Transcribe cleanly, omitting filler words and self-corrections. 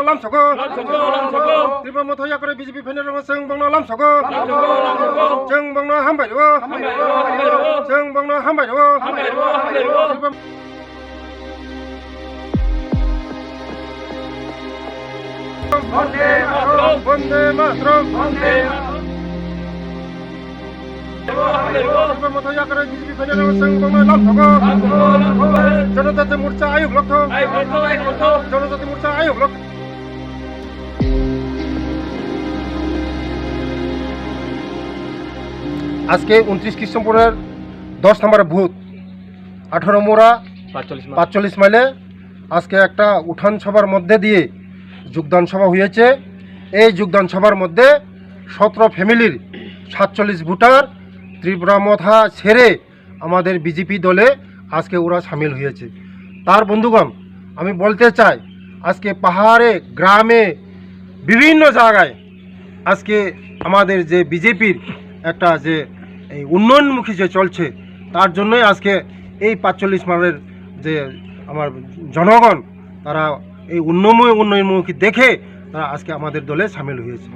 lam soko tripa mo thoya kore BJP phaine rong seng bangno lam soko jeng bangno hambai ro jeng bangno hambai ro Bonde matram tripa mo thoya kore BJP phaine rong seng bangno lam soko जनजाति मोर्चा आयोग लक्ष्य जनजाति मोर्चा आयोग लक्ष्य আজকে 29 কৃষ্ণপুরের 10 নম্বর booth 18 মোড়া 45 মাইলে আজকে একটা উঠান সভার মধ্যে দিয়ে যোগদান সভা হয়েছে। এই যোগদান সভার মধ্যে 17 ফ্যামিলির 47 ভোটার ত্রিপুরা মথা ছেড়ে আমাদের বিজেপি দলে আজকে ওরা সামিল হয়েছে। তার বন্ধুগণ, আমি বলতে চাই আজকে পাহাড়ে গ্রামে বিভিন্ন জায়গায় আজকে আমাদের যে বিজেপির একটা যে এই উন্নয়নমুখী যে চলছে তার জন্যই আজকে এই 45 মাইলের যে আমার জনগণ তারা এই উন্নয়নমুখী দেখে তারা আজকে আমাদের দলে সামিল হয়েছে।